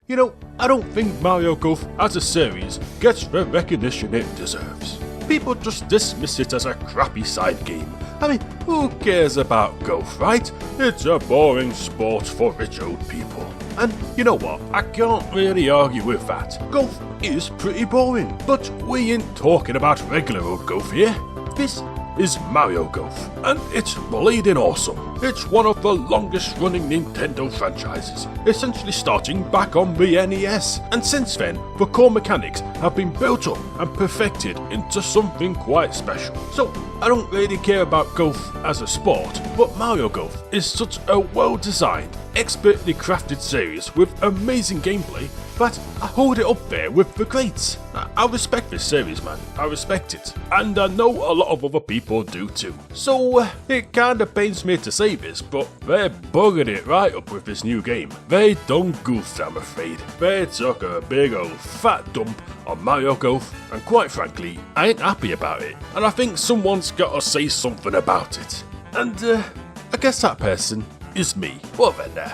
You know, I don't think Mario Golf as a series gets the recognition it deserves. People just dismiss it as a crappy side game. I mean, who cares about golf, right? It's a boring sport for rich old people. And you know what, I can't really argue with that. Golf is pretty boring, but we ain't talking about regular old golf here. This is Mario Golf, and it's bleeding awesome. It's one of the longest running Nintendo franchises, essentially starting back on the NES, and since then, the core mechanics have been built up and perfected into something quite special. So, I don't really care about golf as a sport, but Mario Golf is such a well-designed, expertly crafted series with amazing gameplay that I hold it up there with the greats. I respect this series, man. I respect it. And I know a lot of other people do too. So, it kinda pains me to say this, but they're bugging it right up with this new game. They done goofed, I'm afraid. They took a big old fat dump on Mario Golf, and quite frankly, I ain't happy about it. And I think someone's gotta say something about it. And, I guess that person is me. Well then,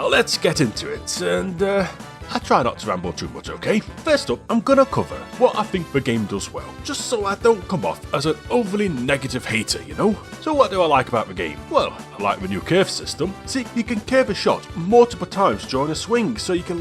let's get into it, and I try not to ramble too much, okay? First up, I'm gonna cover what I think the game does well, just so I don't come off as an overly negative hater, you know? So what do I like about the game? Well, I like the new curve system. See, you can curve a shot multiple times during a swing, so you can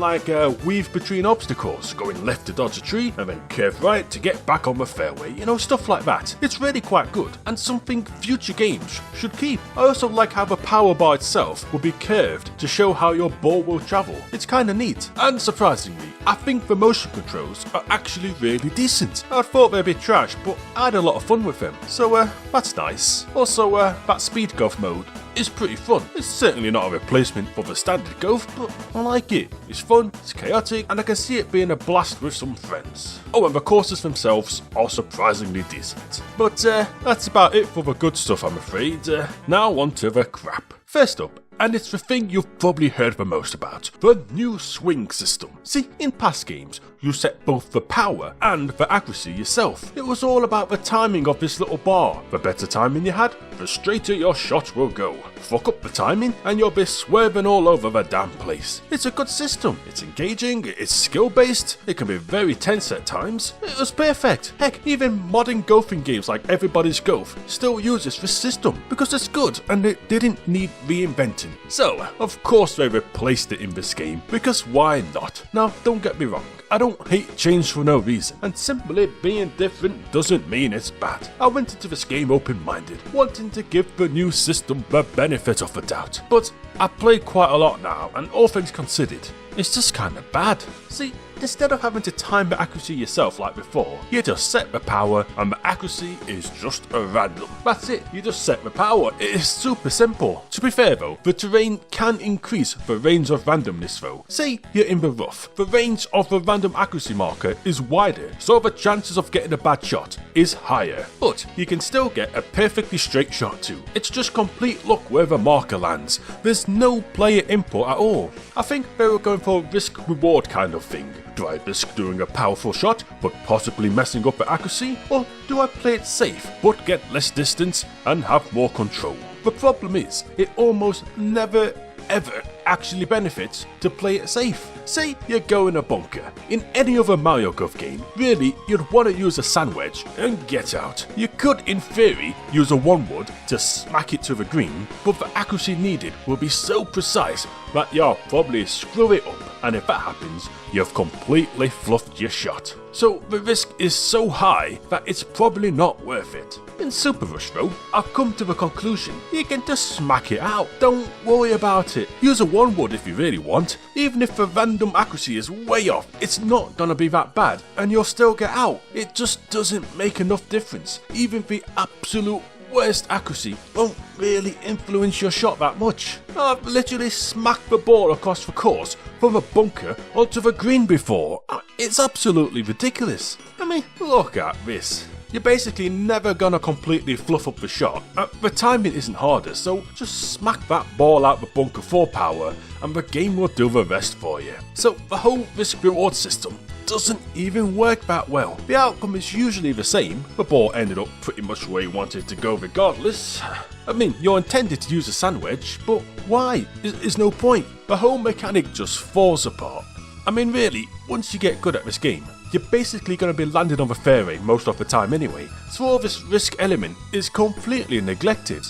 weave between obstacles, going left to dodge a tree, and then curve right to get back on the fairway, you know, stuff like that. It's really quite good, and something future games should keep. I also like how the power bar itself will be curved to show how your ball will travel. It's kinda neat. And surprisingly, I think the motion controls are actually really decent. I thought they'd be trash, but I had a lot of fun with them, so that's nice. Also, that speed golf mode is pretty fun. It's certainly not a replacement for the standard golf, but I like it. It's fun, it's chaotic, and I can see it being a blast with some friends. Oh, and the courses themselves are surprisingly decent. But that's about it for the good stuff, I'm afraid. Now on to the crap. First up, and it's the thing you've probably heard the most about, the new swing system. See, in past games, you set both the power and the accuracy yourself. It was all about the timing of this little bar. The better timing you had, the straighter your shot will go. Fuck up the timing and you'll be swerving all over the damn place. It's a good system. It's engaging, it's skill-based, it can be very tense at times. It was perfect. Heck, even modern golfing games like Everybody's Golf still uses this system because it's good and it didn't need reinventing. So, of course they replaced it in this game, because why not? Now, don't get me wrong, I don't hate change for no reason, and simply being different doesn't mean it's bad. I went into this game open-minded, wanting to give the new system the benefit of the doubt, but I played quite a lot now, and all things considered, it's just kinda bad. See, instead of having to time the accuracy yourself like before, you just set the power and the accuracy is just a random. That's it, you just set the power. It is super simple. To be fair though, the terrain can increase the range of randomness though. Say you're in the rough, the range of the random accuracy marker is wider, so the chances of getting a bad shot is higher. But you can still get a perfectly straight shot too. It's just complete luck where the marker lands. There's no player input at all. I think they were going for a risk-reward kind of thing. Do I risk doing a powerful shot, but possibly messing up the accuracy? Or do I play it safe, but get less distance and have more control? The problem is, it almost never ever actually benefits to play it safe. Say you're going a bunker. In any other Mario Golf game, really, you'd want to use a sand wedge and get out. You could, in theory, use a 1-wood to smack it to the green, but the accuracy needed will be so precise that you'll probably screw it up, and if that happens, you've completely fluffed your shot. So the risk is so high that it's probably not worth it. In Super Rush though, I've come to the conclusion you can just smack it out. Don't worry about it. Use a 1-wood if you really want. Even if the random accuracy is way off, it's not gonna be that bad and you'll still get out. It just doesn't make enough difference. Even the absolute worst accuracy won't really influence your shot that much. I've literally smacked the ball across the course from a bunker onto the green before. It's absolutely ridiculous. I mean, look at this. You're basically never gonna completely fluff up the shot. The timing isn't harder, so just smack that ball out the bunker for power and the game will do the rest for you. So the whole risk-reward system doesn't even work that well. The outcome is usually the same. The ball ended up pretty much where you wanted to go regardless. I mean, you're intended to use a sand wedge, but why? There's no point. The whole mechanic just falls apart. I mean really, once you get good at this game, you're basically going to be landing on the fairway most of the time anyway, so all this risk element is completely neglected.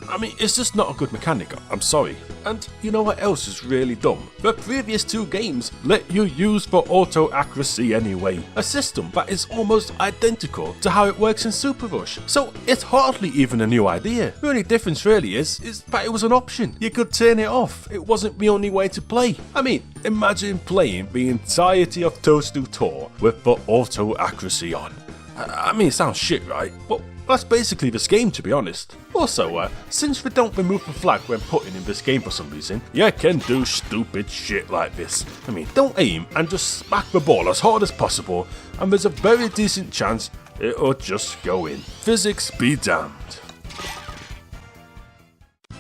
I mean, it's just not a good mechanic, I'm sorry. And you know what else is really dumb? The previous 2 games let you use the auto accuracy anyway, a system that is almost identical to how it works in Super Rush, so it's hardly even a new idea. The only difference really is that it was an option. You could turn it off, it wasn't the only way to play. I mean, imagine playing the entirety of Toadstool Tour with the auto accuracy on. I mean, it sounds shit, right? But that's basically this game, to be honest. Also, since they don't remove the flag when putting in this game for some reason, you can do stupid shit like this. I mean, don't aim and just smack the ball as hard as possible, and there's a very decent chance it'll just go in. Physics be damned.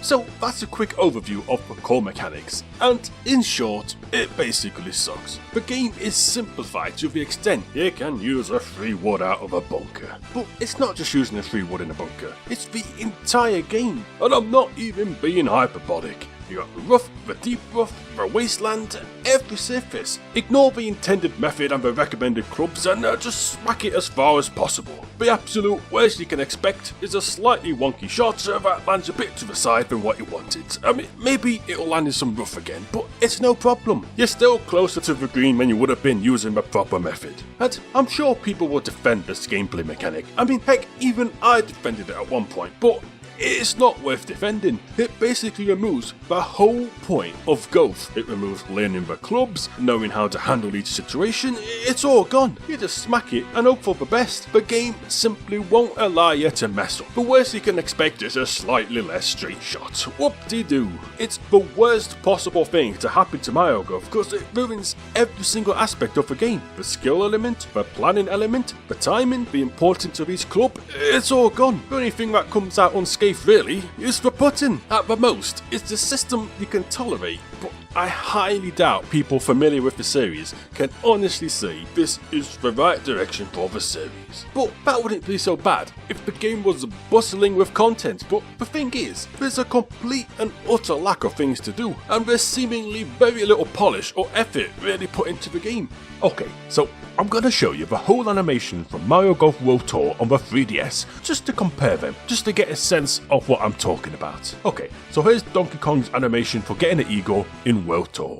So that's a quick overview of the core mechanics, and in short, it basically sucks. The game is simplified to the extent you can use a free wood out of a bunker. But it's not just using a free wood in a bunker, it's the entire game, and I'm not even being hyperbolic. You got the rough, the deep rough, the wasteland, every surface. Ignore the intended method and the recommended clubs and just smack it as far as possible. The absolute worst you can expect is a slightly wonky shot that lands a bit to the side than what you wanted. I mean, maybe it'll land in some rough again, but it's no problem. You're still closer to the green than you would have been using the proper method. And I'm sure people will defend this gameplay mechanic. I mean, heck, even I defended it at one point, but it's not worth defending. It basically removes the whole point of Goofed. It removes learning the clubs, knowing how to handle each situation. It's all gone. You just smack it and hope for the best. The game simply won't allow you to mess up. The worst you can expect is a slightly less straight shot. Whoop-de-doo. It's the worst possible thing to happen to Mario Golf because it ruins every single aspect of the game. The skill element, the planning element, the timing, the importance of each club, it's all gone. The only thing that comes out unscathed really is the putting. At the most, it's the system you can tolerate, but I highly doubt people familiar with the series can honestly say this is the right direction for the series. But that wouldn't be so bad if the game was bustling with content, but the thing is, there's a complete and utter lack of things to do, and there's seemingly very little polish or effort really put into the game. Okay, so I'm gonna show you the whole animation from Mario Golf World Tour on the 3DS, just to compare them, just to get a sense of what I'm talking about. Okay, so here's Donkey Kong's animation for getting an eagle in World Tour.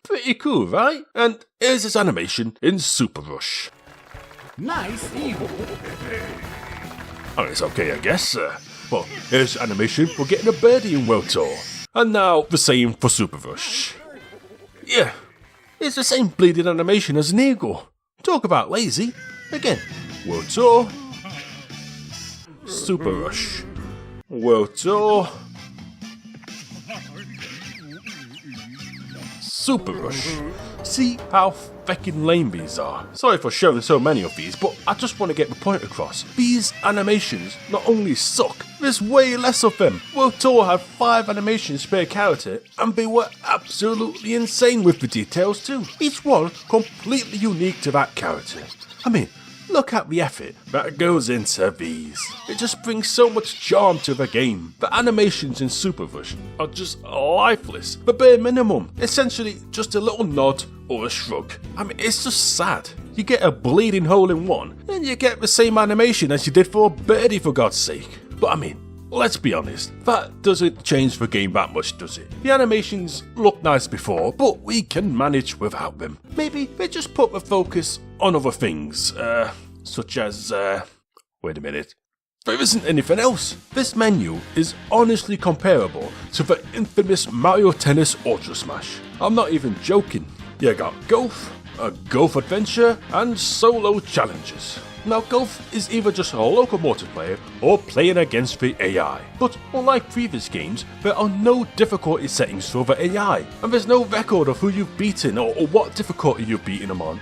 Pretty cool, right? And here's his animation in Super Rush. Nice eagle. Oh, it's okay, I guess. Well, here's animation for getting a birdie in World Tour. And now the same for Super Rush. Yeah, it's the same bleeding animation as an eagle. Talk about lazy. Again, World Tour, Super Rush, World Tour, Super Rush. See how feckin' lame these are. Sorry for showing so many of these, but I just want to get the point across. These animations not only suck, there's way less of them. World Tour had 5 animations per character, and they were absolutely insane with the details too. Each one completely unique to that character. I mean, look at the effort that goes into these. It just brings so much charm to the game. The animations in Super Rush are just lifeless. The bare minimum. Essentially just a little nod or a shrug. I mean, it's just sad. You get a bleeding hole in one, and you get the same animation as you did for a birdie, for God's sake. But I mean, let's be honest, that doesn't change the game that much, does it? The animations looked nice before, but we can manage without them. Maybe they just put the focus on other things, such as, wait a minute. There isn't anything else. This menu is honestly comparable to the infamous Mario Tennis Ultra Smash. I'm not even joking. You got Golf, a Golf Adventure, and Solo Challenges. Now, Golf is either just a local multiplayer or playing against the AI. But unlike previous games, there are no difficulty settings for the AI, and there's no record of who you've beaten or what difficulty you've beaten them on.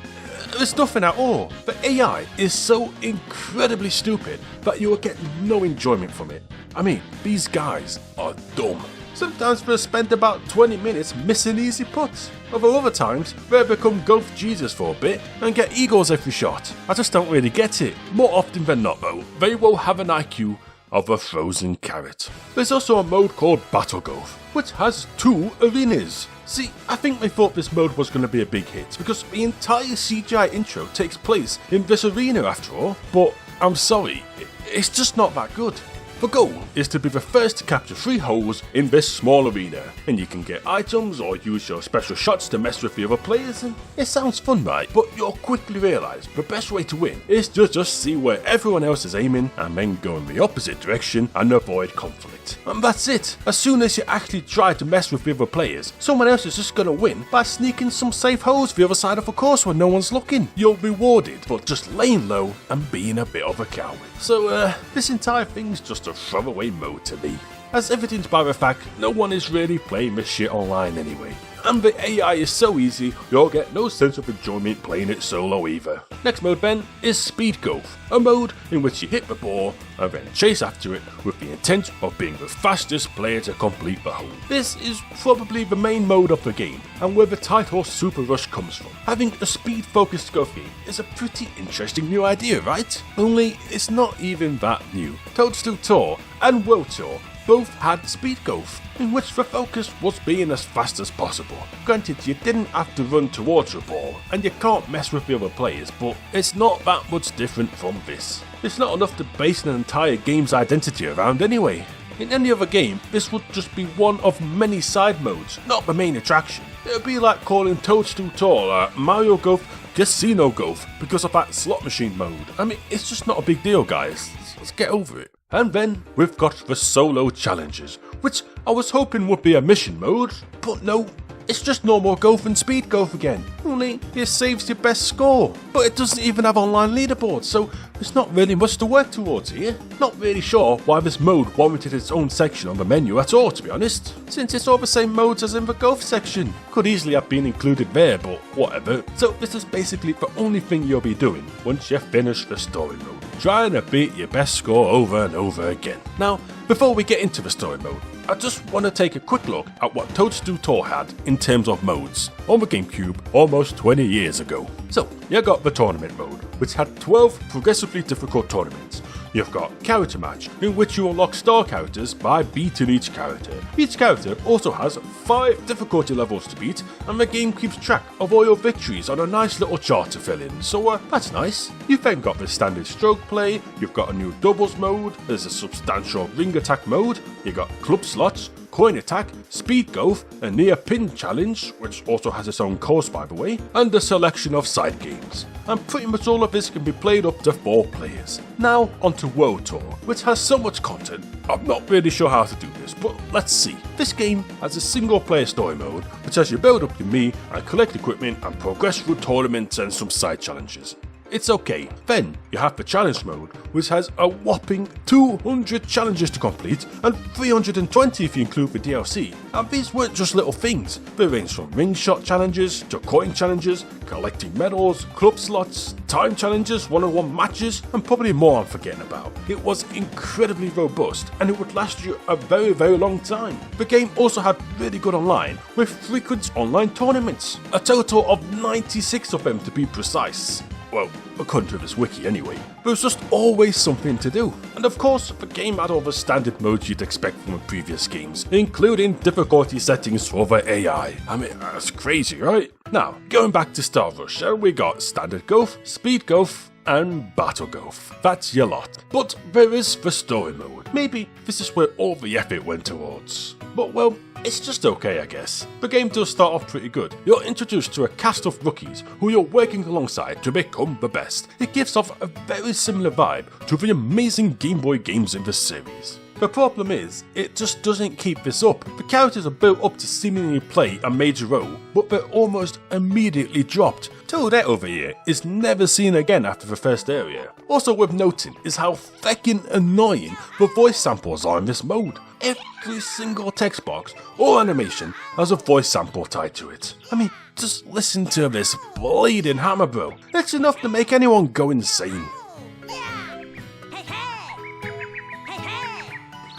There's nothing at all. The AI is so incredibly stupid that you will get no enjoyment from it. I mean, these guys are dumb. Sometimes they'll spend about 20 minutes missing easy putts. Although other times, they'll become Golf Jesus for a bit and get eagles every shot. I just don't really get it. More often than not though, they will have an IQ of a frozen carrot. There's also a mode called Battle Golf, which has 2 arenas. See, I think they thought this mode was going to be a big hit because the entire CGI intro takes place in this arena after all, but I'm sorry, it's just not that good. The goal is to be the first to capture 3 holes in this small arena, and you can get items or use your special shots to mess with the other players, and it sounds fun, right? But you'll quickly realise the best way to win is to just see where everyone else is aiming and then go in the opposite direction and avoid conflict. And that's it. As soon as you actually try to mess with the other players, someone else is just gonna win by sneaking some safe holes the other side of the course when no one's looking. You're rewarded for just laying low and being a bit of a coward. So this entire thing's just a throwaway mode to me, as evidenced by the fact no one is really playing this shit online anyway. And the AI is so easy, you'll get no sense of enjoyment playing it solo either. Next mode then is Speed Golf, a mode in which you hit the ball and then chase after it with the intent of being the fastest player to complete the hole. This is probably the main mode of the game, and where the title Super Rush comes from. Having a speed focused golf game is a pretty interesting new idea, right? Only it's not even that new. Toadstool Tour and World Tour both had Speed Golf, in which the focus was being as fast as possible. Granted, you didn't have to run towards the ball, and you can't mess with the other players, but it's not that much different from this. It's not enough to base an entire game's identity around anyway. In any other game, this would just be one of many side modes, not the main attraction. It would be like calling Toadstool Tour Mario Golf Casino Golf because of that slot machine mode. I mean, it's just not a big deal, guys. Let's get over it. And then we've got the solo challenges, which I was hoping would be a mission mode, but no, it's just normal golf and speed golf again. Only it saves your best score, but it doesn't even have online leaderboards, so there's not really much to work towards here. Not really sure why this mode warranted its own section on the menu at all, to be honest, since it's all the same modes as in the golf section. Could easily have been included there, but whatever. So this is basically the only thing you'll be doing once you finish the story mode. Trying to beat your best score over and over again. Now, before we get into the story mode, I just want to take a quick look at what Toadstool Tour had in terms of modes on the GameCube almost 20 years ago. So, you got the tournament mode, which had 12 progressively difficult tournaments. You've got Character Match, in which you unlock star characters by beating each character. Each character also has 5 difficulty levels to beat, and the game keeps track of all your victories on a nice little chart to fill in, so that's nice. You've then got the standard stroke play, you've got a new doubles mode, there's a substantial ring attack mode, you've got club slots, coin attack, speed golf, a near pin challenge, which also has its own course by the way, and a selection of side games. And pretty much all of this can be played up to 4 players. Now onto World Tour, which has so much content, I'm not really sure how to do this, but let's see. This game has a single player story mode, which has you build up your Mii and collect equipment and progress through tournaments and some side challenges. It's okay. Then you have the challenge mode, which has a whopping 200 challenges to complete and 320 if you include the DLC. And these weren't just little things. They range from ring shot challenges to coin challenges, collecting medals, club slots, time challenges, one-on-one matches, and probably more I'm forgetting about. It was incredibly robust and it would last you a very, very long time. The game also had really good online with frequent online tournaments, a total of 96 of them to be precise. Well, according to this wiki anyway. There's just always something to do. And of course, the game had all the standard modes you'd expect from the previous games, including difficulty settings for the AI. I mean, that's crazy, right? Now, going back to Star Rush, we got standard golf, speed golf, and battle golf. That's your lot. But there is the story mode. Maybe this is where all the effort went towards. But well, it's just okay, I guess. The game does start off pretty good. You're introduced to a cast of rookies who you're working alongside to become the best. It gives off a very similar vibe to the amazing Game Boy games in the series. The problem is, it just doesn't keep this up. The characters are built up to seemingly play a major role, but they're almost immediately dropped. Toadette over here is never seen again after the first area. Also worth noting is how feckin' annoying the voice samples are in this mode. Every single text box or animation has a voice sample tied to it. I mean, just listen to this bleeding hammer, bro. It's enough to make anyone go insane.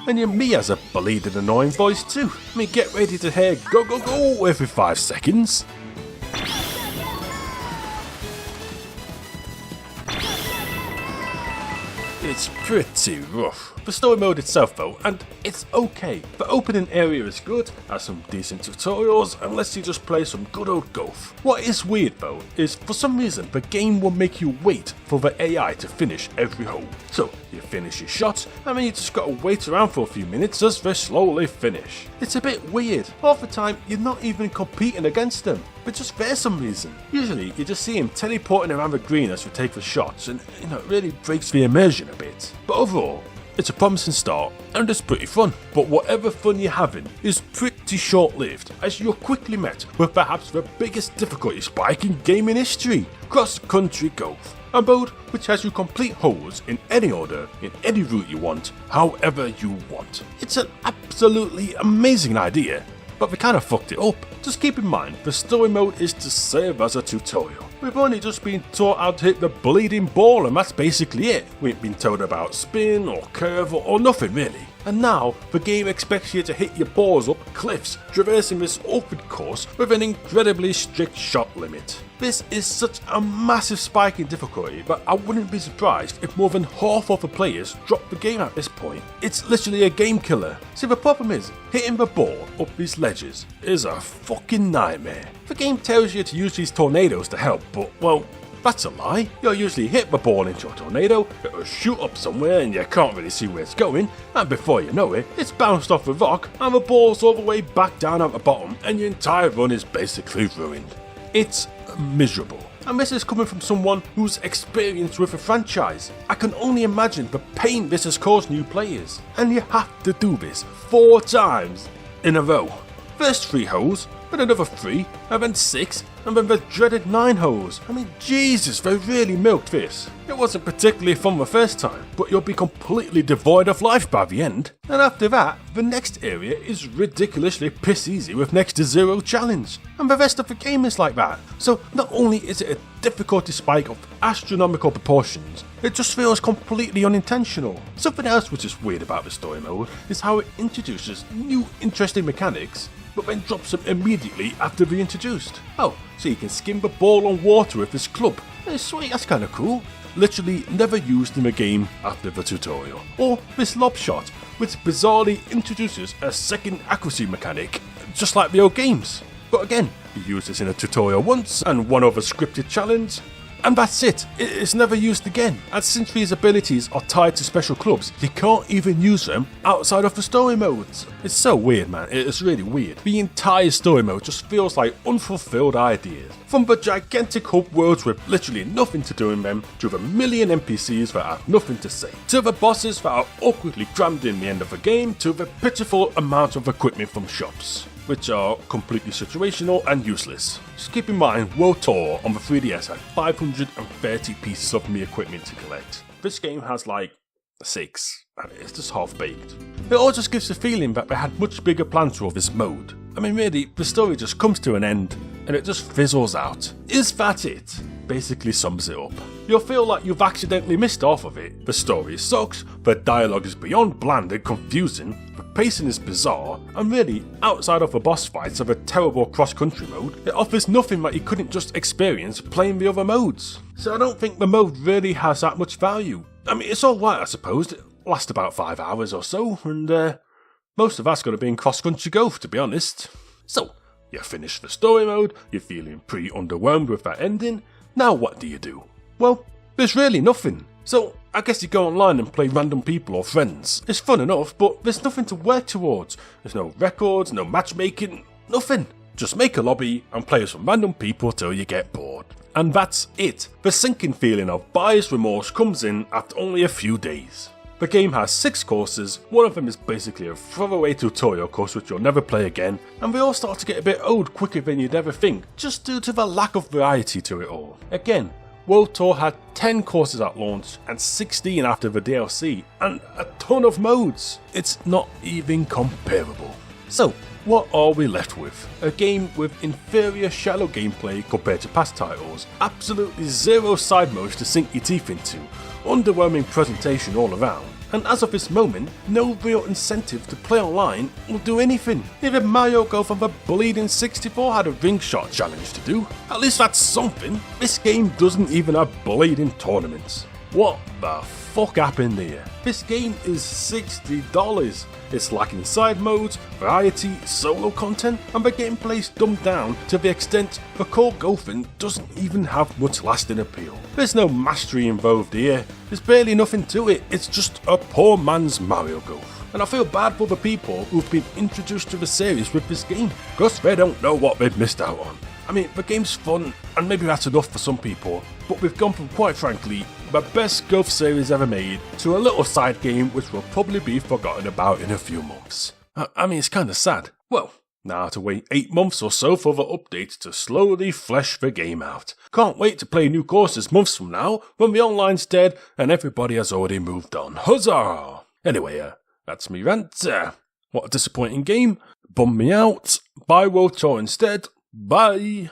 And your Mii has a bleeding annoying voice too. I mean, get ready to hear go go go every 5 seconds. it's pretty rough. The story mode itself though, and it's okay. The opening area is good, has some decent tutorials, and lets you just play some good old golf. What is weird though, is for some reason the game will make you wait for the AI to finish every hole. So you finish your shots, and then you just gotta wait around for a few minutes as they slowly finish. It's a bit weird. Half the time you're not even competing against them, but just for some reason. Usually you just see him teleporting around the green as we take the shots, and it really breaks the immersion a bit. But overall, it's a promising start, and it's pretty fun. But whatever fun you're having is pretty short-lived, as you're quickly met with perhaps the biggest difficulty spike in gaming history, cross-country golf. A mode which has you complete holes in any order, in any route you want, however you want. It's an absolutely amazing idea, but they kinda fucked it up. Just keep in mind, the story mode is to serve as a tutorial. We've only just been taught how to hit the bleeding ball, and that's basically it. We ain't been told about spin or curve or nothing really. And now, the game expects you to hit your balls up cliffs, traversing this awkward course with an incredibly strict shot limit. This is such a massive spike in difficulty that I wouldn't be surprised if more than half of the players drop the game at this point. It's literally a game killer. See, the problem is, hitting the ball up these ledges is a fucking nightmare. The game tells you to use these tornadoes to help, but well, that's a lie. You'll usually hit the ball into a tornado, it'll shoot up somewhere and you can't really see where it's going, and before you know it, it's bounced off the rock and the ball's all the way back down at the bottom and your entire run is basically ruined. It's miserable. And this is coming from someone who's experienced with a franchise. I can only imagine the pain this has caused new players. And you have to do this 4 times in a row. First 3 holes, then another 3, and then 6, and then the dreaded 9 holes. I mean, Jesus, they really milked this. It wasn't particularly fun the first time, but you'll be completely devoid of life by the end. And after that, the next area is ridiculously piss easy with next to 0 challenge. And the rest of the game is like that. So not only is it a difficulty spike of astronomical proportions, it just feels completely unintentional. Something else which is weird about the story mode is how it introduces new interesting mechanics, but then drops them immediately after they're introduced. Oh, so you can skim the ball on water with this club. Sweet, that's kinda cool. Literally never used in the game after the tutorial. Or this lob shot, which bizarrely introduces a second accuracy mechanic, just like the old games. But again, you use this in a tutorial once, and one other scripted challenge, and that's it. It's never used again. And since these abilities are tied to special clubs, you can't even use them outside of the story modes. It's so weird, man. It's really weird. The entire story mode just feels like unfulfilled ideas. From the gigantic hub worlds with literally nothing to do in them, to the million NPCs that have nothing to say, to the bosses that are awkwardly crammed in the end of the game, to the pitiful amount of equipment from shops, which are completely situational and useless. Just keep in mind, World Tour on the 3DS had 530 pieces of me equipment to collect. This game has like 6, and it's just half baked. It all just gives the feeling that they had much bigger plans for this mode. I mean really, the story just comes to an end, and it just fizzles out. Is that it? Basically sums it up. You'll feel like you've accidentally missed half of it. The story sucks, the dialogue is beyond bland and confusing, the pacing is bizarre, and really, outside of the boss fights of a terrible cross-country mode, it offers nothing that you couldn't just experience playing the other modes. So I don't think the mode really has that much value. I mean, it's alright I suppose, it lasts about 5 hours or so, and most of that's going to be in cross-country golf to be honest. So, you finish the story mode, you're feeling pretty underwhelmed with that ending, now what do you do? Well, there's really nothing. So, I guess you go online and play random people or friends. It's fun enough, but there's nothing to work towards. There's no records, no matchmaking, nothing. Just make a lobby and play with some random people till you get bored. And that's it. The sinking feeling of buyer's remorse comes in after only a few days. The game has 6 courses, one of them is basically a throwaway tutorial course which you'll never play again, and they all start to get a bit old quicker than you'd ever think, just due to the lack of variety to it all. Again, World Tour had 10 courses at launch and 16 after the DLC, and a ton of modes. It's not even comparable. So, what are we left with? A game with inferior shallow gameplay compared to past titles, absolutely 0 side modes to sink your teeth into, underwhelming presentation all around, and as of this moment, no real incentive to play online or do anything. Even Mario Golf on the bleeding 64 had a ring shot challenge to do. At least that's something. This game doesn't even have bleeding tournaments. What the fuck happened here? This game is $60. It's lacking side modes, variety, solo content, and the gameplay's dumbed down to the extent the core goofing doesn't even have much lasting appeal. There's no mastery involved here, there's barely nothing to it, it's just a poor man's Mario Golf. And I feel bad for the people who've been introduced to the series with this game, because they don't know what they've missed out on. I mean, the game's fun, and maybe that's enough for some people, but we've gone from, quite frankly, the best Golf series ever made to a little side game which will probably be forgotten about in a few months. I mean, it's kinda sad. Well, now I have to wait 8 months or so for the update to slowly flesh the game out. Can't wait to play new courses months from now, when the online's dead and everybody has already moved on. Huzzah! Anyway, that's me rant. What a disappointing game. Bummed me out. Buy World Tour instead. Bye.